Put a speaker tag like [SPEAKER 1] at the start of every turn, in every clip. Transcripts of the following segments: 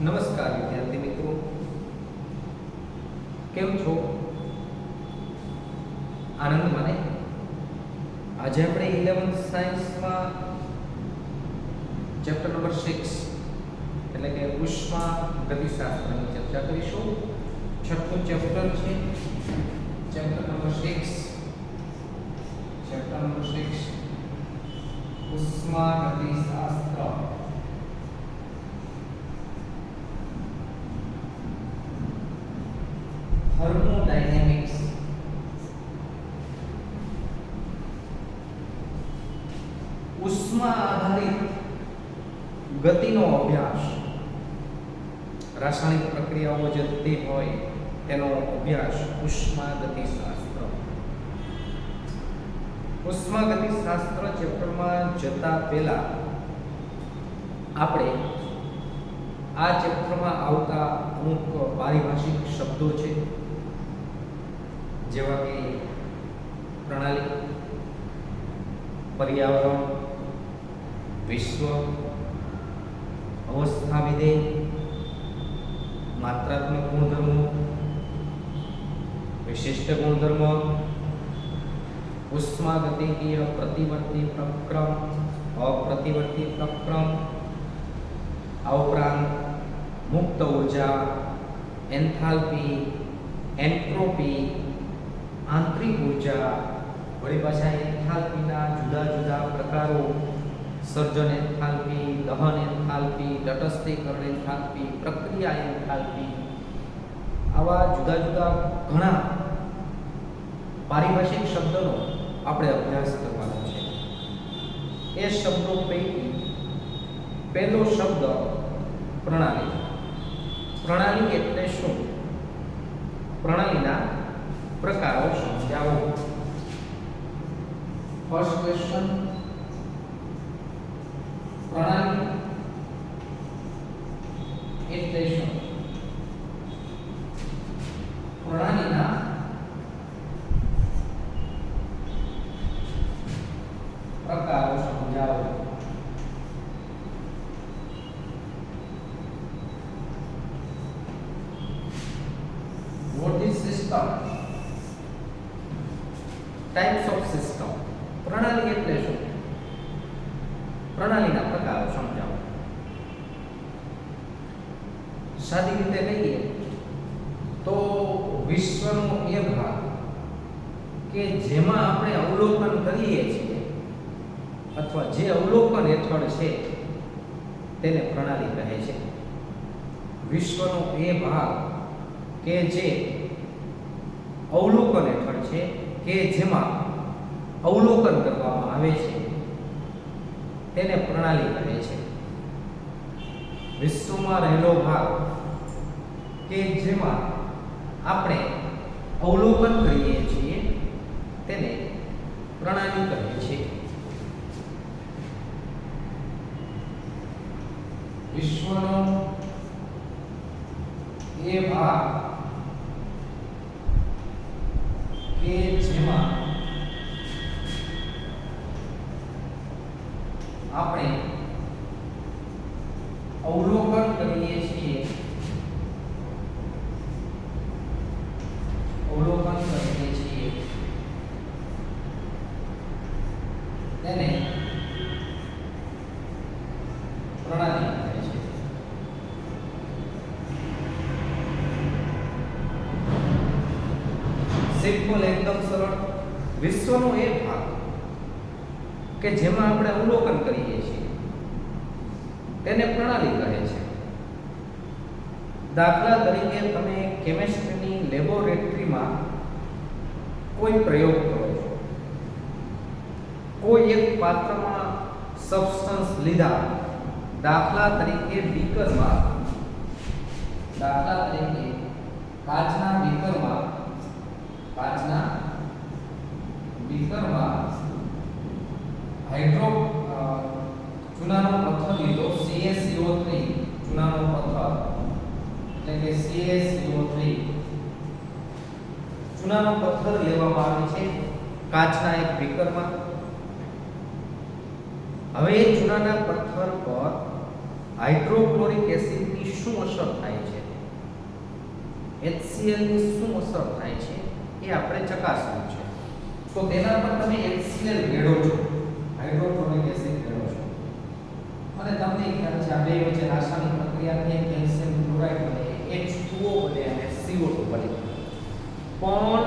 [SPEAKER 1] નમસ્કાર વિદ્યાર્થી મિત્રો, કેમ છો? આનંદમાં ને? આજે આપણે 11th સાયન્સમાં ચેપ્ટર નંબર 6 એટલે કે ઉષ્મા ગતિશાસ્ત્રની ચર્ચા કરીશું. છઠ્ઠું ચેપ્ટર છે, ચેપ્ટર નંબર 6, ઉષ્મા ગતિશાસ્ત્ર. થર્મોડાયનેમિક્સ. ઉષ્મા આધારિત ગતિનો અભ્યાસ, રાસાયણિક પ્રક્રિયાઓ જે થતી હોય તેનો અભ્યાસ ઉષ્મા ગતિશાસ્ત્ર. ઉષ્મા ગતિશાસ્ત્ર ચેપ્ટરમાં જતા પહેલા આપણે આ ચેપ્ટરમાં આવતા અમુક પારિભાષિક શબ્દો છે, જેવા કે પ્રણાલી, પર્યાવરણ, વિશ્વ, અવસ્થા વિધેય, માત્રાત્મક ગુણધર્મો, વિશિષ્ટ ગુણધર્મ, ઉષ્માગતિકીય પ્રતિવર્તી પ્રક્રમ, અપ્રતિવર્તી પ્રક્રમ, આ ઉપરાંત મુક્ત ઉર્જા, એન્થાલ્પી, એન્ટ્રોપી, આંતરિક ઉર્જા, વળી પાછા એન્થાલ્પીના જુદા જુદા પ્રકારો, સર્જન એન્થાલ્પી, દહન એન્થાલ્પી, તટસ્થીકરણ એન્થાલ્પી, પ્રક્રિયા એન્થાલ્પી, આવા જુદા જુદા ઘણા પારિભાષિક શબ્દોનો આપણે અભ્યાસ કરવાનો છે. એ શબ્દો પૈકી પહેલો શબ્દ પ્રણાલી. પ્રણાલી એટલે શું? પ્રણાલીના પ્રકારો સમજાવો. ફર્સ્ટ ક્વેશ્ચન, પ્રણાલી એટલે શું? પ્રણાલીના પ્રકારો સમજાવો. What is system? Types of system. પ્રણાલી એટલે શું? પ્રણાલીના પ્રકારો સમજાવો. સાદી રીતે કહીએ તો વિશ્વનો એ ભાગ કે જેમાં આપણે અવલોકન કરીએ છીએ અથવા જે અવલોકન હેઠળ છે તેને પ્રણાલી કહે છે. વિશ્વનો એ ભાગ કે જે અવલોકન હેઠળ છે, કે જેમાં અવલોકન કરવામાં આવે છે તેને પ્રણાલી કહે છે. વિશ્વમાં રહેલો ભાગ કે જેમાં આપણે અવલોકન કરીએ છીએ તેને પ્રણાલી કહે છે. વિશ્વનો એ ભાગ કે જેમાં આપણે અવલોકન કરીએ છીએ તેને પ્રણાલી કહે છે. સિમ્પલ, એકદમ સરળ. વિશ્વનો એ ભાગ કે જેમાં આપણે અવલોકન કરીએ છીએ તેને પ્રણાલી કહે છે. દાખલા તરીકે તમે કેમિસ્ટ્રીની લેબોરેટરીમાં કોઈ પ્રયોગ કરો છો, કોઈ એક પાત્રમાં સબસ્ટન્સ લીધા, દાખલા તરીકે બીકરમાં, કાચના બીકરમાં ચૂનાનો પથ્થર લીધો, CaCO3 ચૂનાનો પથ્થર એટલે કે CaCO3 ચૂનાનો પથ્થર લેવામાં આવે છે કાચના એક બીકરમાં. હવે એ ચૂનાના પથ્થર પર હાઇડ્રોક્લોરિક એસિડની શું અસર થાય છે, HCl ની શું અસર થાય છે એ આપણે ચકાસવું છે. તો તેના પર તમે HCl રેડો છો, હાઇડ્રોક્લોરિક એસિડ રેડો છો, અને તમને ખ્યાલ છે આ બે વચ્ચે રાસાયણિક પ્રક્રિયાથી કેલ્શિયમ ક્લોરાઇડ બને, H2O બને અને CO2 બને. પણ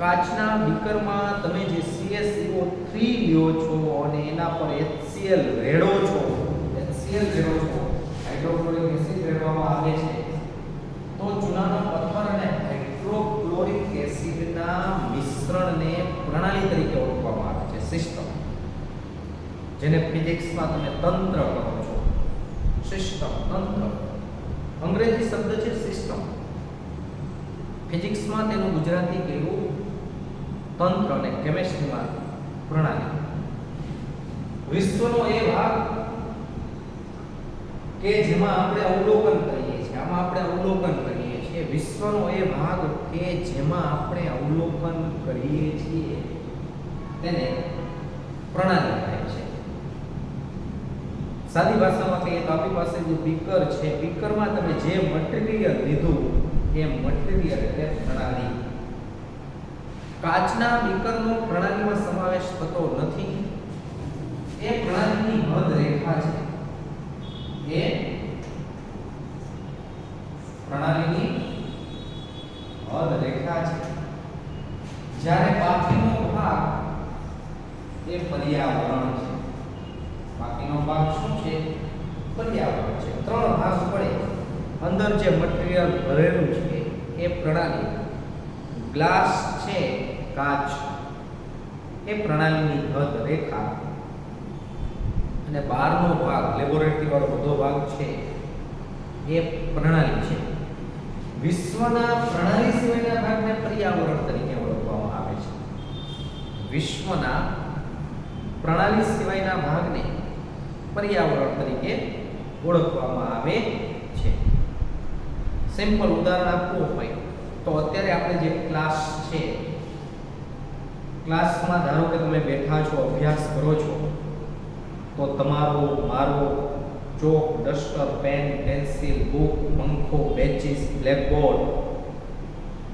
[SPEAKER 1] કાચના બીકરમાં તમે જે CaCO3 લ્યો છો અને એના પર HCl રેડો છો, હાઇડ્રોક્લોરિક એસિડ રેડવામાં આવે છે, તો ચૂનાનો પથ્થર અને હાઇડ્રોક્લોરિક એસિડના મિશ્રણને પ્રણાલી તરીકે ઓળખવામાં આવે છે, સિસ્ટમ, જેને ફિઝિક્સમાં તમે તંત્ર કહો છો. સિસ્ટમ, તંત્ર અંગ્રેજી શબ્દ છે સિસ્ટમ, ફિઝિક્સમાં તેનું ગુજરાતી કહેવું તંત્ર અને કેમિસ્ટ્રીમાં પ્રણાલી. વિશ્વનો એ ભાગ કે જેમાં આપણે અવલોકન કરીએ છીએ, આમાં આપણે અવલોકન કરીએ છીએ, વિશ્વનો એ ભાગ કે જેમાં આપણે અવલોકન કરીએ છીએ તેને પ્રણાલી કહે છે. સાદી ભાષામાં કહીએ તો આપણી પાસે જે બીકર છે, બીકરમાં તમે જે મટીરીયલ લીધું એ મટીરીયલ એટલે પ્રણાલી. કાચના બીકરનો પ્રણાલીમાં સમાવેશ થતો નથી. એ પ્રણાલીની હદ રેખા છે, એ પ્રણાલીની હદ રેખા છે. જ્યારે બાકીનો ભાગ એ પર્યાવરણ છે. બાકીનો ભાગ શું છે? પર્યાવરણ છે. ત્રણ ભાગ પડે. અંદર જે મટીરીયલ ભરેલું છે એ પ્રણાલી, ગ્લાસ છે, કાચ, એ પ્રણાલીની હદ રેખા, અને બહારનો ભાગ લેબોરેટરી વાળો બધો ભાગ છે એ પ્રણાલી છે. વિશ્વના પ્રણાલી સિવાયના ભાગને પર્યાવરણ તરીકે ઓળખવામાં આવે છે. વિશ્વના પ્રણાલી સિવાયના ભાગને પર્યાવરણ તરીકે ઓળખવામાં આવે છે. સિમ્પલ ઉદાહરણ આપવું હોય તો અત્યારે આપણે જે ક્લાસ છે, ક્લાસમાં ધારો કે તમે બેઠા છો, અભ્યાસ કરો છો, તો તમારો, મારો ચોક, ડસ્ટર, પેન, પેન્સિલ, બુક, પંખો, બેચીસ, બ્લેકબોર્ડ,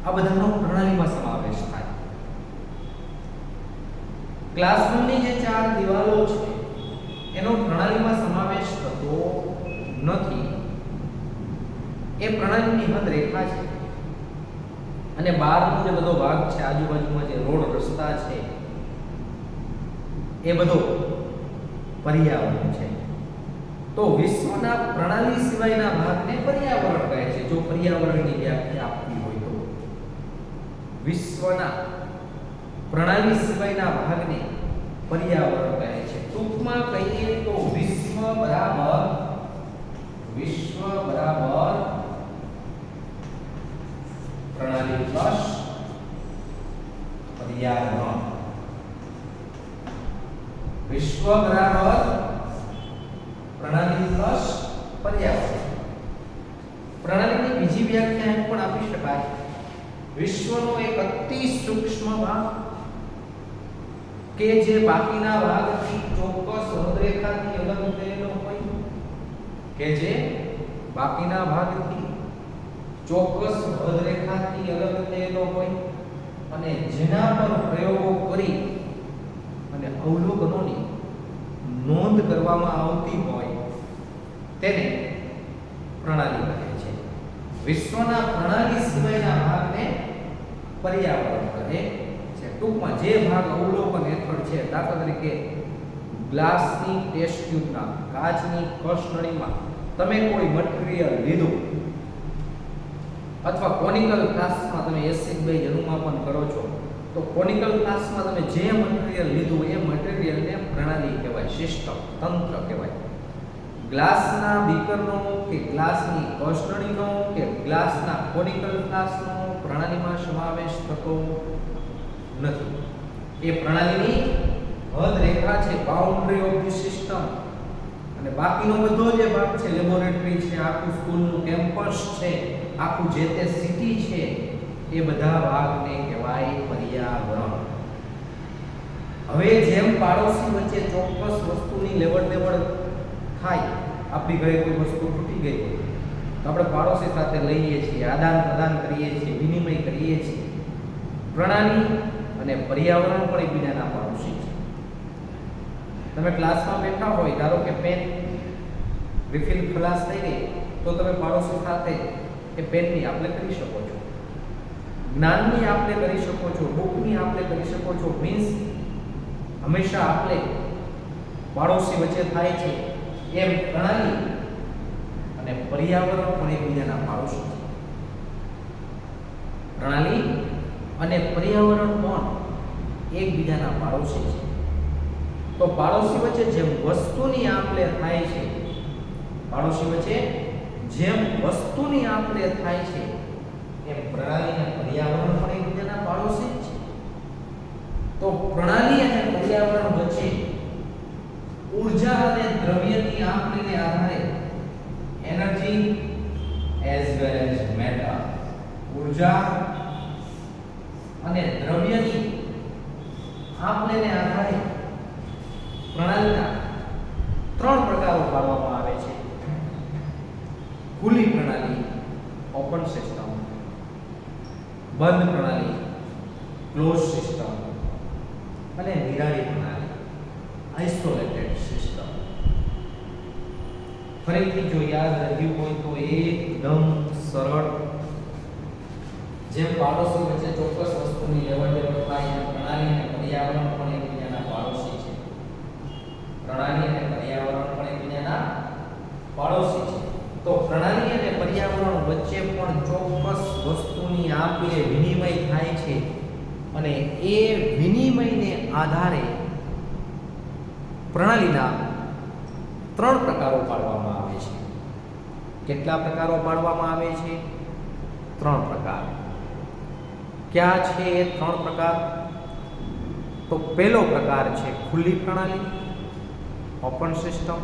[SPEAKER 1] આ બધાનો પ્રણાલીમાં સમાવેશ થાય. ક્લાસરૂમની જે ચાર દિવાલો છે એનો પ્રણાલીમાં સમાવેશ થતો નથી. એ પ્રણાલીની હદ રેખા છે. અને બહારનો જે બધો ભાગ છે, આજુબાજુમાં જે રોડ, રસ્તા છે, એ બધો પર્યાવરણ છે. તો વિશ્વના પ્રણાલી સિવાયના ભાગને પર્યાવરણ કહે છે. જો પર્યાવરણની વ્યાખ્યા આપવી હોય તો વિશ્વના પ્રણાલી સિવાયના ભાગને પર્યાવરણ કહે છે. ટૂંકમાં કહીએ તો વિશ્વ બરાબર પ્રણાલી પ્લસ પર્યાવરણ. વિશ્વ બરાબર પ્રણાલી પ્લસ પર્યાવરણ. પ્રણાલીની બીજી વ્યાખ્યા પણ આપી શકાય. વિશ્વનો એક અતિ સૂક્ષ્મ ભાગ કે જે બાકીના ભાગથી ચોક્કસ હદરેખાથી અલગ થયેલો હોય, કે જે બાકીના ભાગથી ચોક્કસ હદરેખાથી અલગ થયેલો હોય, અને જેના પર પ્રયોગો કરી અને અવલોકનોની નોંધ કરવામાં આવતી હોય તેને પ્રણાલી કહે છે. વિશ્વના પ્રણાલી સિવાયના ભાગને પર્યાવરણ કહે છે. ટૂંકમાં જે ભાગ અવલોકન હેઠળ છે, દાખલા તરીકે ગ્લાસની ટેસ્ટ ટ્યુબના, કાચની કસનળીમાં તમે કોઈ મટીરીયલ લીધું, અથવા કોનિકલ ગ્લાસમાં તમે એસિડ બેઝ અનુમાપન કરો છો, તો કોનિકલ ગ્લાસમાં તમે જે મટીરીયલ લીધું એ મટીરીયલને પ્રણાલી કહેવાય, સિસ્ટમ, તંત્ર કહેવાય. ગ્લાસના બીકરનો કે ગ્લાસની કસનળીનો કે ગ્લાસના કોનિકલ ગ્લાસનો પ્રણાલીમાં સમાવેશ થતો નથી. એ પ્રણાલીની હદ રેખા છે, બાઉન્ડ્રી ઓફ ધી સિસ્ટમ. અને બાકીનો બધો જે ભાગ છે, લેબોરેટરી છે, આખું સ્કૂલનું કેમ્પસ છે, આખું જે તે સિટી છે, એ બધા ભાગને કહેવાય પર્યાવરણ. હવે જેમ પાડોશી વચ્ચે ચોક્કસ વસ્તુની લેવડ દેવડ થાય, આપણી ઘરે કોઈ વસ્તુ તૂટી ગઈ હોય તો આપણે પાડોશી સાથે લઈએ છીએ, આદાન પ્રદાન કરીએ છીએ, વિનિમય કરીએ છીએ. પ્રણાલી અને પર્યાવરણ પણ એકબીજાના પાડોશી છે. તમે ક્લાસમાં બેઠા હોય, ધારો કે પેન રિફિલ ખલાસ થઈ ગઈ તો તમે પાડોશી સાથે એ પેનની આપ-લે કરી શકો છો, જ્ઞાનની આપ-લે કરી શકો છો, બુકની આપ-લે કરી શકો છો. મીન્સ હંમેશા આપ-લે પાડોશી વચ્ચે થાય છે. એમ પ્રણાલી અને પર્યાવરણ પણ એકબીજાના પાડોશી છે. પ્રણાલી અને પર્યાવરણ પણ એકબીજાના પાડોશી છે. તો પાડોશી વચ્ચે જેમ વસ્તુની આપ-લે થાય છે, પાડોશી વચ્ચે જેમ વસ્તુની આપ-લે થાય છે, એમ પ્રણાલી અને પર્યાવરણ પણ એકબીજાના પાડોશી જ છે. તો પ્રણાલી અને પર્યાવરણ વચ્ચે ઊર્જા અને દ્રવ્યની આપ-લેને આધારે energy as well as matter, ઊર્જા અને દ્રવ્યની આપ-લેને આધારે પ્રણાલીના 3 પ્રકારો પાડવામાં આવે છે. ખુલ્લી પ્રણાલી ઓપન સિસ્ટમ, બંધ પ્રણાલી ક્લોઝ સિસ્ટમ અને નિરાળી પ્રણાલી આઇસોલેટેડ સિસ્ટમ. ફરીથી જો યાદ રહ્યું હોય તો એકદમ સરળ, જેમ પાડોશી વચ્ચે ચોક્કસ વસ્તુની લેવડ-દેવડ થાય એમ પ્રણાલી અને પર્યાવરણ પણ એકબીજાના પાડોશી છે. પ્રણાલી અને પર્યાવરણ પણ એકબીજાના પાડોશી છે. તો પ્રણાલી અને પર્યાવરણ વચ્ચે પણ ચોક્કસ વસ્તુની આપ-લે વિનિમય થાય છે અને એ વિનિમયને આધારે પ્રણાલીના 3 પ્રકારો પાડવામાં આવે છે. કેટલા પ્રકારો પાડવામાં આવે છે? 3 પ્રકાર. ક્યાં છે એ 3 પ્રકાર? તો પહેલો પ્રકાર છે ખુલ્લી પ્રણાલી ઓપન સિસ્ટમ.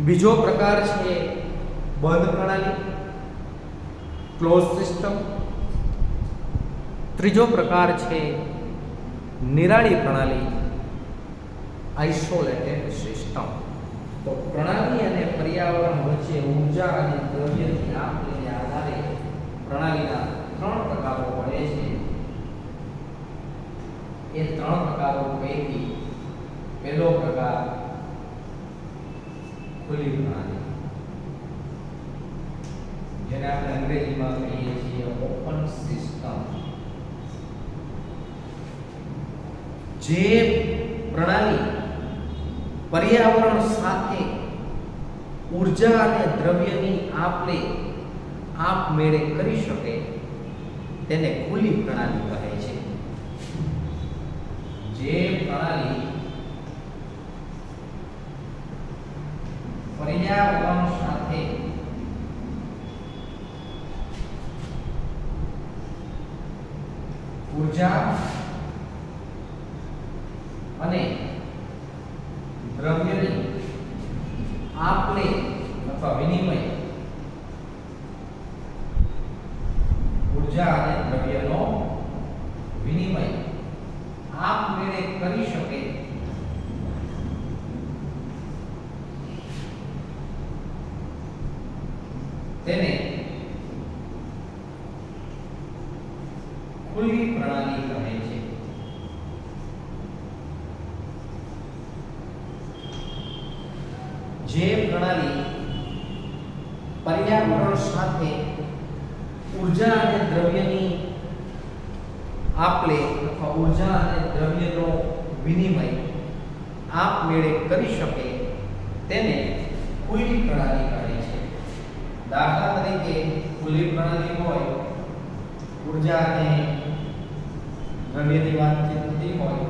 [SPEAKER 1] બીજો પ્રકાર છે બંધ પ્રણાલી ક્લોઝ સિસ્ટમ. ત્રીજો પ્રકાર છે નિરાળી પ્રણાલી આઇસોલેટેડ સિસ્ટમ. તો પ્રણાલી અને પર્યાવરણ વચ્ચે ઊર્જા અને દ્રવ્યની આપ-લેને આધારે પ્રણાલીના 3 પ્રકારો પડે છે. એ 3 પ્રકારો પૈકી પહેલો પ્રકાર ખુલ્લી પ્રણાલી, જેને આપણે અંગ્રેજીમાં કહીએ છીએ ઓપન સિસ્ટમ. જે પ્રણાલી પર્યાવરણ સાથે ઊર્જા અને દ્રવ્યની આપ-લે આપમેળે કરી શકે તેને ખુલ્લી પ્રણાલી કહે છે. જે પ્રણાલી પર્યાવરણ સાથે ઊર્જા અને દ્રવ્યની આપ-લે અથવા વિનિમય, ઊર્જા અને દ્રવ્યનો વિનિમય આપમેળે કરી શકે તેને ખુલ્લી પ્રણાલી કહે છે. જે પ્રણાલી પર્યાવરણ સાથે ઊર્જા અને દ્રવ્યની આપ-લે અથવા ઊર્જા અને દ્રવ્યનો વિનિમય આપમેળે કરી શકે તેને ખુલ્લી પ્રણાલી કહે છે. દાખલા તરીકે ખુલ્લી પ્રણાલી હોય, ઊર્જા અને દ્રવ્યની વાતચીત થતી હોય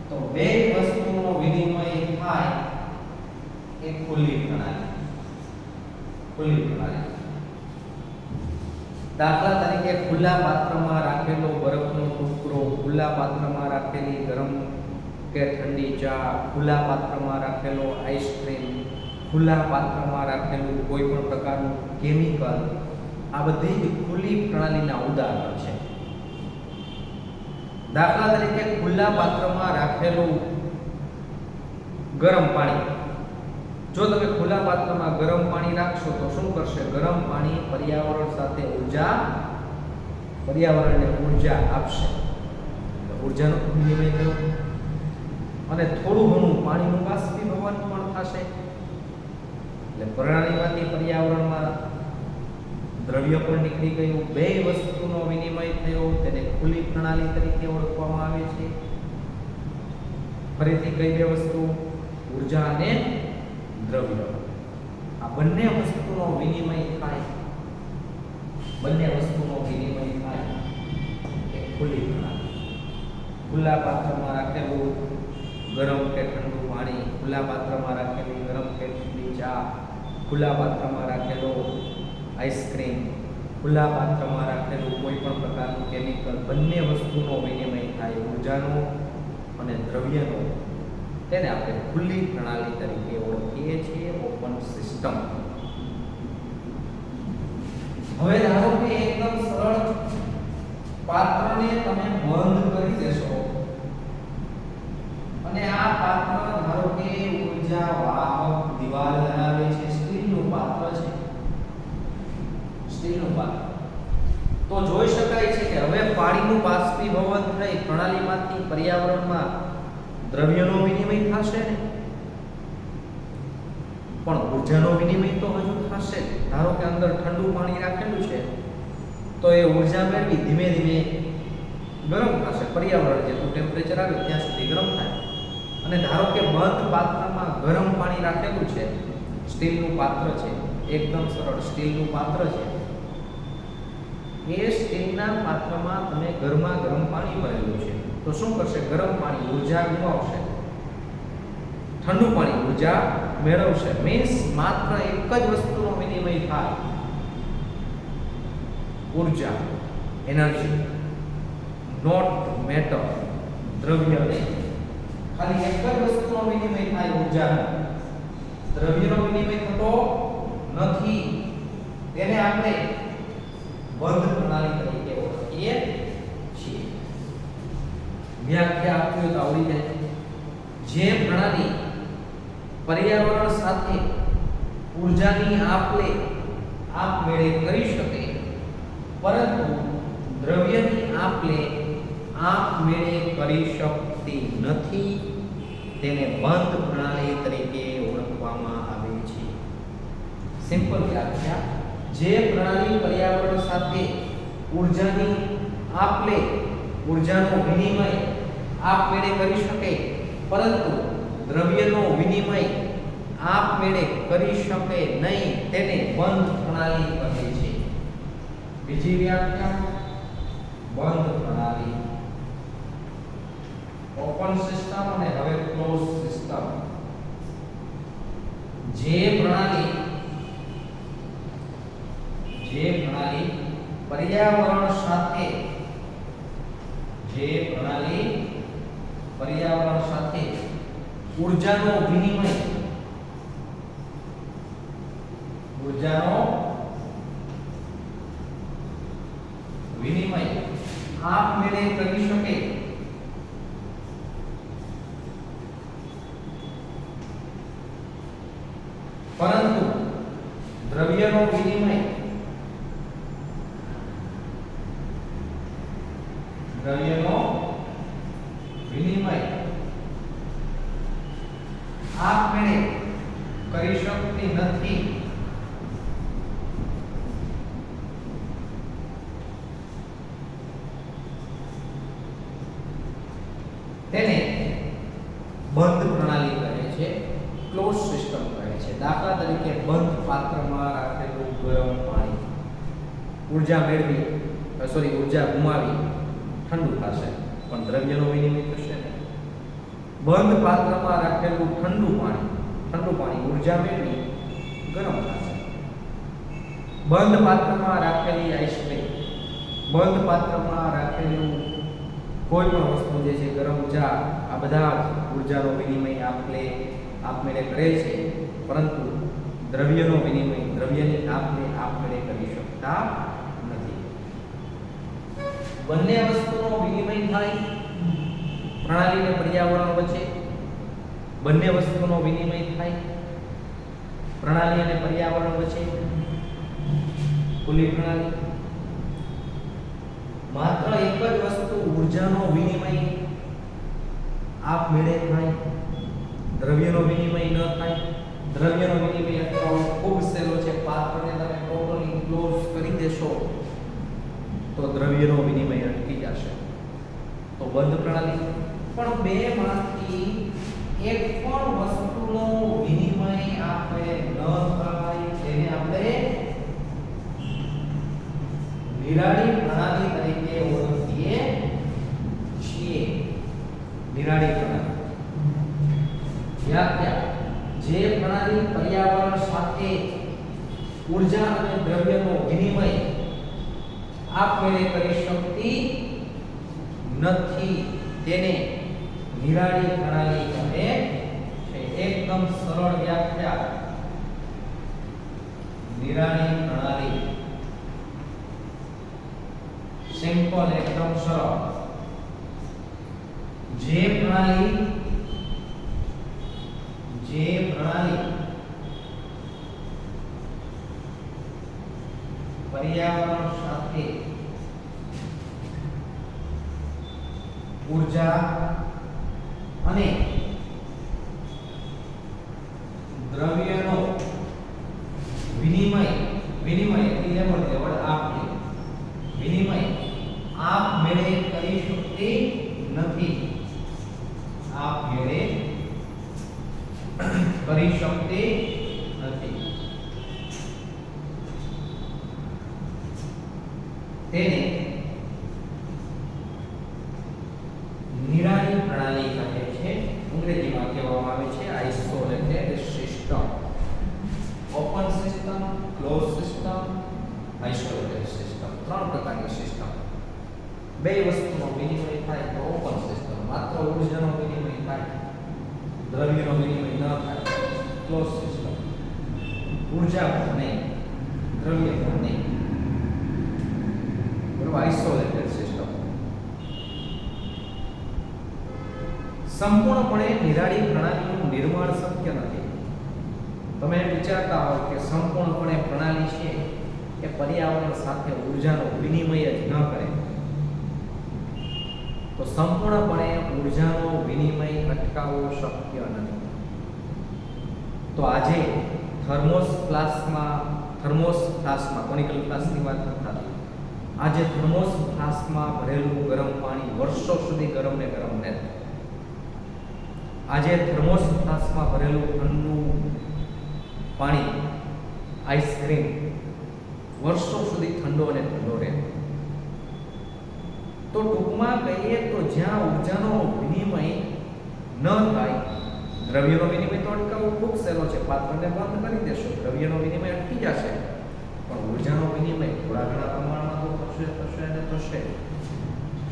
[SPEAKER 1] તો બે વસ્તુનો વિનિમય થાય એ ખુલ્લી પ્રણાલી. ખુલ્લી પ્રણાલી દાખલા તરીકે ખુલ્લા પાત્રમાં રાખેલો બરફનો ટુકડો, ખુલ્લા પાત્રમાં રાખેલી ગરમ કે ઠંડી ચા, ખુલ્લા પાત્રમાં રાખેલો આઈસ્ક્રીમ, ખુલ્લા પાત્રમાં રાખેલું કોઈ પણ પ્રકારનું કેમિકલ, આ બધી જ ખુલ્લી પ્રણાલીના ઉદાહરણ છે. દાખલા તરીકે ખુલ્લા પાત્રમાં રાખેલું ગરમ પાણી જો તમે ખુલ્લા પાત્રમાં ગરમ પાણી રાખશો તો શું કરશે? ગરમ પાણી પર્યાવરણ સાથે પર્યાવરણને ઉર્જા આપશે, ઉર્જાનો વિનિમય થયો અને થોડું ઘણું પાણીનું બાષ્પીભવન પણ થશે. એટલે પ્રણાલીમાંથી પર્યાવરણમાં દ્રવ્ય પણ નીકળી ગયું, બે વસ્તુનો વિનિમય થયો, તેને ખુલ્લી પ્રણાલી તરીકે ઓળખવામાં આવે છે. ફરીથી કઈ બે વસ્તુ? ઉર્જા અને દ્રવ્ય. આ બંને વસ્તુનો વિનિમય થાય, બંને વસ્તુનો વિનિમય થાય એ ખુલ્લી પ્રણાલી. ખુલ્લા પાત્રમાં રાખેલું ગરમ કે ઠંડુ પાણી, ખુલ્લા પાત્રમાં રાખેલી ગરમ કે ઠંડી ચા, ખુલ્લા પાત્રમાં રાખેલો આઈસ્ક્રીમ, ખુલ્લા પાત્રમાં રાખેલું કોઈ પણ પ્રકારનું કેમિકલ, બંને વસ્તુનો વિનિમય થાય, ઉર્જાનો અને દ્રવ્યનો. તેને આપણે ખુલ્લી પ્રણાલી તરીકે ઓળખીએ છીએ, ઓપન સિસ્ટમ. હવે ધારો કે એકદમ સરળ પાત્રને તમે બંધ કરી દેશો અને આ પાત્ર ધારો કે ઉર્જા વાહક દિવાલ ધરાવે છે, સ્ટીલનું પાત્ર છે, સ્ટીલનું પાત્ર, તો જોઈ શકાય છે કે હવે પાણીનું બાષ્પીભવન થઈ પ્રણાલીમાંથી પર્યાવરણમાં દ્રવ્યનો વિનિમય થશે ને, પણ ઉર્જાનો વિનિમય તો હજુ થશે. ધારો કે અંદર ઠંડુ પાણી રાખેલું છે તો એ ઉર્જા મેળવી ધીમે ધીમે ગરમ થશે, પર્યાવરણ જેટલું ટેમ્પરેચર આવે ત્યાં સુધી ગરમ થાય. અને ધારો કે બંધ પાત્રમાં ગરમ પાણી રાખેલું છે, સ્ટીલનું પાત્ર છે, એકદમ સરળ સ્ટીલનું પાત્ર છે, એ સ્ટીલના પાત્રમાં તમે ગરમા ગરમ પાણી ભરેલું છે તો શું કરશે? ગરમ પાણી ઉર્જા ગુમાવશે, ઠંડુ પાણી ઉર્જા મેળવશે. મીન્સ માત્ર એક જ વસ્તુનો વિનિમય થાય, ઉર્જા, એનર્જી, નોટ મેટર, દ્રવ્ય નહીં. ખાલી એક જ વસ્તુનો વિનિમય થાય, ઉર્જાનો. દ્રવ્યનો વિનિમય થતો નથી. તેને આપણે બંધ પ્રણાલી તરીકે ઓળખીએ છીએ. વ્યાખ્યા આપવી તો આવડી જાય. જે પ્રણાલી પર્યાવરણ સાથે ઉર્જાની આપમેળે કરી શકે, પરંતુ દ્રવ્યની આપમેળે કરી શકતી નથી, તેને બંધ પ્રણાલી તરીકે ઓળખવામાં આવે છે. સિમ્પલ વ્યાખ્યા: જે પ્રણાલી પર્યાવરણ સાથે ઉર્જાનો વિનિમય આપમેળે કરી શકે, પરંતુ દ્રવ્યનો વિનિમય આપમેળે કરી શકે નહીં, તેને બંધ પ્રણાલી કહે છે. બીજી વ્યાખ્યા: બંધ પ્રણાલી, ઓપન સિસ્ટમ અને હવે ક્લોઝ સિસ્ટમ. જે પ્રણાલી પર્યાવરણ સાથે ઉર્જાનો વિનિમય આપમેળે કરી શકે, પરંતુ દ્રવ્યનો વિનિમય આપમેળે કરી શકતી નથી, તેને બંધ પ્રણાલી કહે છે, ક્લોઝ સિસ્ટમ કહે છે. દાખલા તરીકે બંધ પાત્રમાં રાખેલું ગરમ પાણી ઉર્જા ગુમાવી ઠંડુ થશે, પણ દ્રવ્યનો વિનિમય થશે ને. બંધ પાત્રમાં રાખેલું ઠંડુ પાણી ઉર્જા મેળવી ગરમ થશે. બંધ પાત્રમાં રાખેલી આઈસ્ક્રીમ, બંધ પાત્રમાં રાખેલું કોઈ પણ વસ્તુ જે છે, ગરમ ચા, આ બધા ઉર્જાનો વિનિમય આપમેળે કરે છે, પરંતુ દ્રવ્યનો વિનિમય દ્રવ્યની આપમેળે કરી શકતા નથી. બંને વસ્તુનો વિનિમય થાય પ્રણાલી અને પર્યાવરણ વચ્ચે, બંને વસ્તુનો વિનિમય થાય પ્રણાલી અને પર્યાવરણ વચ્ચે ખુલ્લી પ્રણાલી. માત્ર એક જ વસ્તુ ઊર્જાનો વિનિમય આપમેળે થાય, દ્રવ્યનો વિનિમય ન થાય. દ્રવ્યનો વિનિમય અટકાવવો ખૂબ સહેલો છે. પાત્રને તમે ટોટલી ક્લોઝ કરી દેશો તો દ્રવ્યનો વિનિમય અટકી જશે. તો બંધ પ્રણાલી. પણ બેમાંથી એક પણ વસ્તુનો વિનિમય આપણે ન થાય તેને આપણે નિરાળી પ્રણાલી તરીકે ઓળખીએ છીએ. નિરાળી પ્રણાલી. વ્યાખ્યા: જે પ્રણાલી પર્યાવરણ સાથે ઊર્જા અને દ્રવ્યનો વિનિમય આપમેળે કરી શકતી નથી તેને નિરાળી પ્રણાલી કહે છે. એકદમ સરળ વ્યાખ્યા. નિરાળી પ્રણાલી સિમ્પલ, એકદમ સરળ. જે પ્રણાલી પર્યાવરણ સાથે ઊર્જા અને દ્રવ્યનો વિનિમય એટલે વિનિમય આપમેળે કરી શકતી નથી. આપમેળે કરી શકતી નથી તેને નિરાળી પ્રણાલી કહે છે. અંગ્રેજીમાં કહેવામાં આવે છે isolated system. Open system, close system, isolated system. ત્રણ પ્રકારની સિસ્ટમ. બે વસ્તુનો વિનિમય થાય તો ઓપન સિસ્ટમ. માત્ર ઊર્જાનો વિનિમય થાય, દ્રવ્યનો વિનિમય ન થાય, ક્લોઝ સિસ્ટમ. ઊર્જા પણ નહીં, દ્રવ્ય પણ નહીં. બરોબર, આઇસોલેટેડ સિસ્ટમ. સંપૂર્ણપણે નિરાળી પ્રણાલીનું નિર્માણ શક્ય નથી. તમે વિચારતા હોય કે સંપૂર્ણપણે પ્રણાલી છે એ પર્યાવરણ સાથે ઊર્જાનો વિનિમય જ ન કરે તો સંપૂર્ણપણે ઊર્જાનો વિનિમય અટકાવવો શક્ય નથી. તો આજે થર્મોસ ફ્લાસ્કમાં કોનિકલ ફ્લાસ્કની વાત નથી. આજે થર્મોસ ફ્લાસ્કમાં ભરેલું ગરમ પાણી વર્ષો સુધી ગરમ ને ગરમ રહે. આજે થર્મોસ ફ્લાસ્કમાં ભરેલું ઠંડુ પાણી, આઈસ્ક્રીમ વર્ષો સુધી ઠંડો અને ઠંડો રહે. તો ટૂંકમાં કહીએ તો જ્યાં ઊર્જાનો વિનિમય ન થાય, દ્રવ્યનો વિનિમય તો અટકાવવો ખૂબ સહેલો છે. પાત્રને બંધ કરી દેશો, દ્રવ્યનો વિનિમય અટકી જશે. પણ ઊર્જાનો વિનિમય થોડા ઘણા પ્રમાણમાં તો થશે.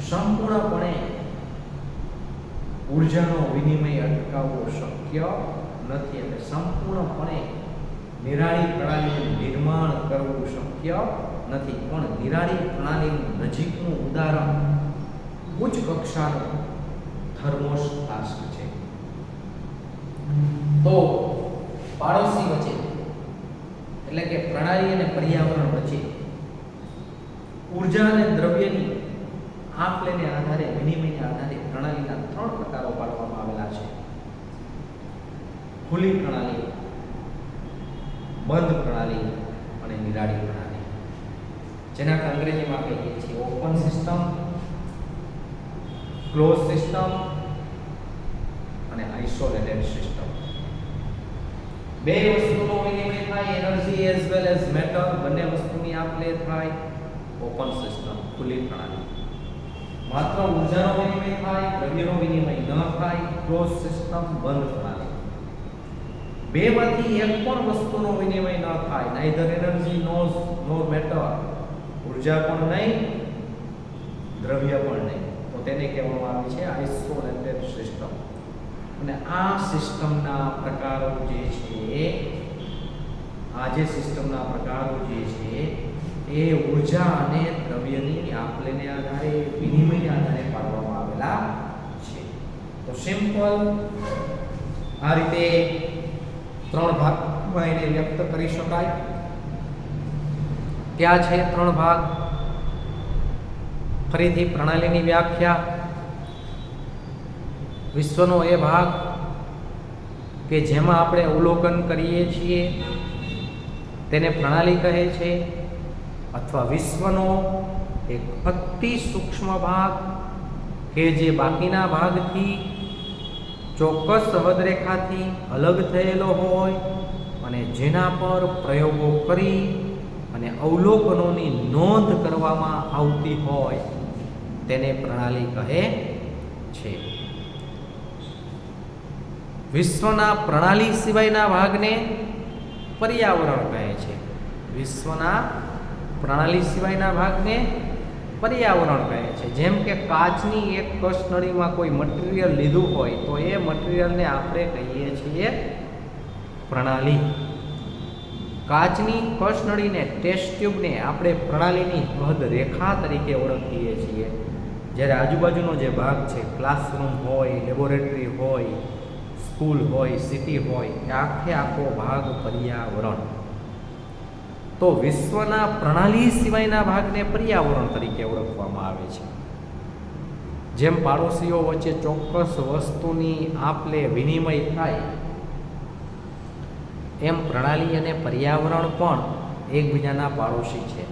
[SPEAKER 1] સંપૂર્ણપણે ઊર્જાનો વિનિમય અટકાવવો શક્ય નથી. એટલે સંપૂર્ણપણે નિરાળી પ્રણાલીનું નિર્માણ કરવું શક્ય નથી. પણ નિરાળી પ્રણાલીનું નજીકનું ઉદાહરણ ઉચ્ચ કક્ષાનો થર્મોસ ફ્લાસ્ક છે. તો પાડોશી વચ્ચે એટલે કે પ્રણાલી અને પર્યાવરણ વચ્ચે ઊર્જા અને દ્રવ્યની આપ-લેને આધારે, વિનિમયના આધારે પ્રણાલીના ત્રણ પ્રકારો પાડવામાં આવેલા છે. ખુલ્લી પ્રણાલી, બંધ પ્રણાલી અને નિરાળી પ્રણાલી. જેના અંગ્રેજીમાં કહીએ છીએ ઓપન સિસ્ટમ, ક્લોઝ સિસ્ટમ અને આઇસોલેટેડ સિસ્ટમ. બે વસ્તુનો વિનિમય થાય, energy as well as matter, બંને વસ્તુની આપ-લે થાય, ઓપન સિસ્ટમ, ખુલ્લી પ્રણાલી. માત્ર ઊર્જાનો વિનિમય થાય, દ્રવ્યનો વિનિમય ન થાય, ક્લોઝ સિસ્ટમ, બંધ પ્રણાલી. બેમાંથી એક પણ વસ્તુનો વિનિમય ન થાય, નાઈધર એનર્જી નોર મેટર, ઊર્જા પણ નહીં, દ્રવ્ય પણ નહીં, તો તેને કહેવામાં આવે છે આઇસોલેટેડ સિસ્ટમ. અને આ સિસ્ટમના પ્રકારો જે છે, સિસ્ટમના પ્રકારો જે છે એ ઊર્જા અને દ્રવ્યની આપ-લેને આધારે, વિનિમયને આધારે પાડવામાં આવેલા છે. તો સિમ્પલ આ રીતે ત્રણ ટૂંકમાં એને વ્યક્ત કરી શકાય. ત્યાં છે 3 ભાગ. ફરીથી પ્રણાલીની વ્યાખ્યા. વિશ્વનો એ ભાગ કે જેમાં આપણે અવલોકન કરીએ છીએ તેને પ્રણાલી કહે છે, અથવા વિશ્વનો એક અતિ સૂક્ષ્મ ભાગ કે જે બાકીના ભાગથી ચોક્કસ હદરેખાથી અલગ થયેલો હોય અને જેના પર પ્રયોગો કરી અને અવલોકનોની નોંધ કરવામાં આવતી હોય તેને પ્રણાલી કહે છે. વિશ્વના પ્રણાલી સિવાયના ભાગને પર્યાવરણ કહે છે. વિશ્વના પ્રણાલી સિવાયના ભાગને પર્યાવરણ કહે છે. જેમ કે કાચની એક કસનળીમાં કોઈ મટીરિયલ લીધું હોય તો એ મટીરિયલને આપણે કહીએ છીએ પ્રણાલી. કાચની કસનળીને, ટેસ્ટ ટ્યુબને આપણે પ્રણાલીની હદ રેખા તરીકે ઓળખીએ છીએ. જ્યારે આજુબાજુનો જે ભાગ છે, ક્લાસરૂમ હોય, લેબોરેટરી હોય, સ્કૂલ હોય, સિટી હોય, એ આખો ભાગ પર્યાવરણ. તો વિશ્વના પ્રણાલી સિવાયના ભાગને પર્યાવરણ તરીકે ઓળખવામાં આવે છે. જેમ પાડોશીઓ વચ્ચે ચોક્કસ વસ્તુની આપલે વિનિમય થાય એમ પ્રણાલી અને પર્યાવરણ પણ એકબીજાના પાડોશી છે.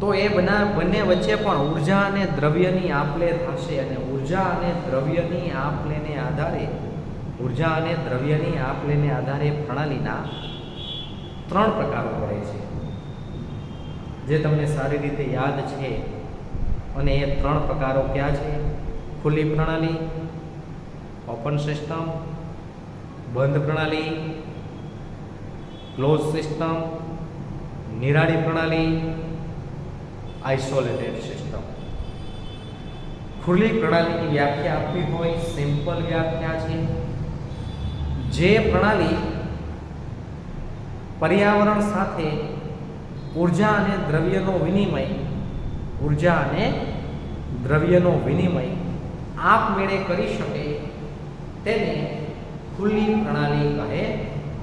[SPEAKER 1] તો એ બંને વચ્ચે પણ ઉર્જા અને દ્રવ્યની આપલે થશે અને ઉર્જા અને દ્રવ્યની આધારે પ્રણાલીના 3 પ્રકારો પડે છે, જે તમને સારી રીતે યાદ છે. અને એ 3 પ્રકારો ક્યાં છે? ખુલ્લી પ્રણાલી, ઓપન સિસ્ટમ, બંધ પ્રણાલી, ક્લોઝ સિસ્ટમ, નિરાળી પ્રણાલી, આઇસોલેટેડ સિસ્ટમ. ખુલ્લી પ્રણાલીની વ્યાખ્યા આપવી હોય, સિમ્પલ વ્યાખ્યા છે. જે પ્રણાલી પર્યાવરણ સાથે ઉર્જા અને દ્રવ્યનો વિનિમય આપમેળે કરી શકે તેને ખુલ્લી પ્રણાલી કહે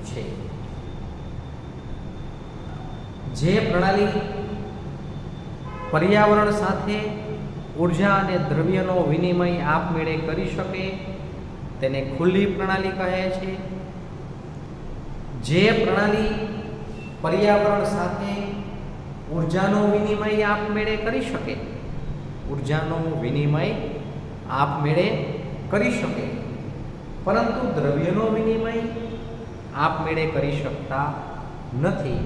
[SPEAKER 1] છે. જે પ્રણાલી પર્યાવરણ સાથે ઉર્જા અને દ્રવ્યનો વિનિમય આપમેળે કરી શકે તેને ખુલ્લી પ્રણાલી કહે છે. જે પ્રણાલી પર્યાવરણ સાથે ઉર્જાનો વિનિમય આપમેળે કરી શકે પરંતુ દ્રવ્યનો વિનિમય આપમેળે કરી શકતા નથી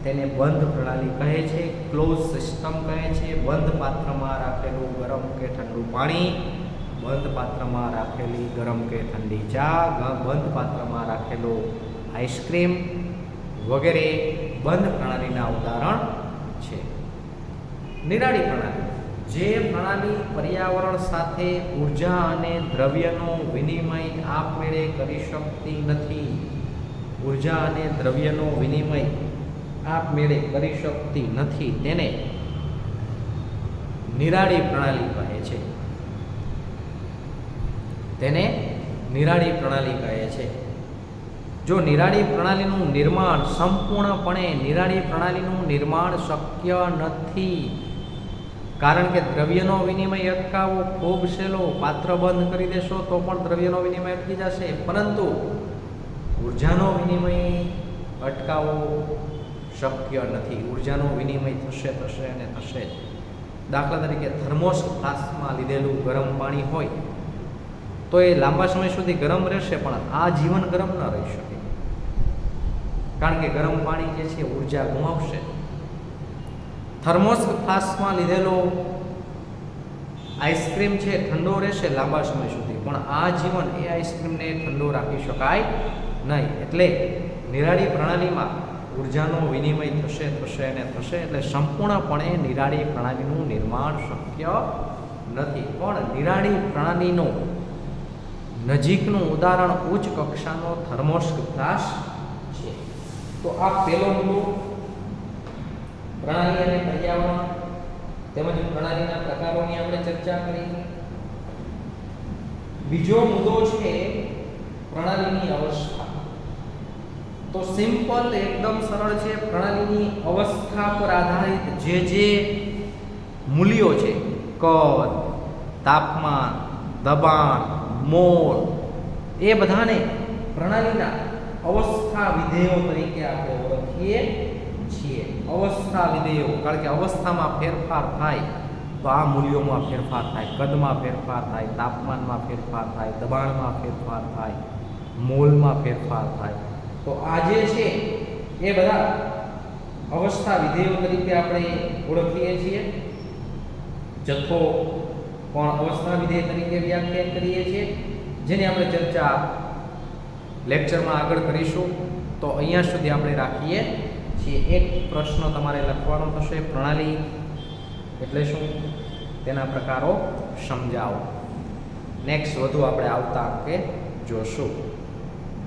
[SPEAKER 1] તેને બંધ પ્રણાલી કહે છે, ક્લોઝ સિસ્ટમ કહે છે. બંધ પાત્રમાં રાખેલું ગરમ કે ઠંડુ પાણી, બંધ પાત્રમાં રાખેલી ગરમ કે ઠંડી ચા, બંધ પાત્રમાં રાખેલો આઈસ્ક્રીમ વગેરે બંધ પ્રણાલીના ઉદાહરણ છે. નિરાળી પ્રણાલી, જે પ્રણાલી પર્યાવરણ સાથે ઉર્જા અને દ્રવ્યનો વિનિમય આપમેળે કરી શકતી નથી, ઉર્જા અને દ્રવ્યનો વિનિમય આપમેળે કરી શકતી નથી તેને નિરાળી પ્રણાલી કહે છે. તેને નિરાળી પ્રણાલી કહે છે. જો નિરાળી પ્રણાલીનું નિર્માણ સંપૂર્ણપણે નિરાળી પ્રણાલીનું નિર્માણ શક્ય નથી, કારણ કે દ્રવ્યનો વિનિમય અટકાવવો ખૂબ સહેલો. પાત્ર બંધ કરી દેશો તો પણ દ્રવ્યનો વિનિમય અટકી જશે, પરંતુ ઉર્જાનો વિનિમય અટકાવવો શક્ય નથી. ઉર્જાનો વિનિમય થશે અને થશે જ. દાખલા તરીકે થર્મોસ ફ્લાસ્કમાં લીધેલું ગરમ પાણી હોય તો એ લાંબા સમય સુધી ગરમ રહેશે, પણ આ જીવન ગરમ ન રહી શકે, કારણ કે ગરમ પાણી જે છે ઉર્જા ગુમાવશે. થર્મોસ ફ્લાસ્કમાં લીધેલો આઈસ્ક્રીમ છે ઠંડો રહેશે લાંબા સમય સુધી, પણ આ જીવન એ આઈસ્ક્રીમને ઠંડો રાખી શકાય નહીં. એટલે નિરાળી પ્રણાલીમાં ઉર્જાનો વિનિમય થશે અને થશે, એટલે સંપૂર્ણપણે નિરાળી પ્રણાલીનું નિર્માણ શક્ય નથી. પણ નિરાળી પ્રણાલીનું નજીકનું ઉદાહરણ ઉચ્ચ કક્ષાનો થર્મોસ ફ્લાસ્ક છે. તો આ પહેલો મુદ્દો પ્રણાલી અને પર્યાવરણ તેમજ પ્રણાલીના પ્રકારોની આપણે ચર્ચા કરી. બીજો મુદ્દો છે પ્રણાલીની અવસ્થા. તો સિમ્પલ એકદમ સરળ છે. પ્રણાલીની અવસ્થા પર આધારિત જે મૂલ્યો છે, કદ, તાપમાન, દબાણ, મોલ, એ બધાને પ્રણાલીના અવસ્થા વિધેયો તરીકે આપણે ઓળખીએ છીએ. અવસ્થા વિધેયો, કારણ કે અવસ્થામાં ફેરફાર થાય તો આ મૂલ્યોમાં ફેરફાર થાય, કદમાં ફેરફાર થાય, તાપમાનમાં ફેરફાર થાય, દબાણમાં ફેરફાર થાય, મોલમાં ફેરફાર થાય. તો આ જે છે એ બધા અવસ્થા વિધેયો તરીકે આપણે ઓળખીએ છીએ. જથ્થો પણ અવસ્થા વિધેય તરીકે વ્યાખ્યાયિત કરીએ છીએ, જેની આપણે ચર્ચા લેક્ચરમાં આગળ કરીશું. તો અહીંયા સુધી આપણે રાખીએ છીએ. એક પ્રશ્ન તમારે લખવાનો થશે, પ્રણાલી એટલે શું, તેના પ્રકારો સમજાવો. નેક્સ્ટ વધુ આપણે આવતા અંકે જોશું.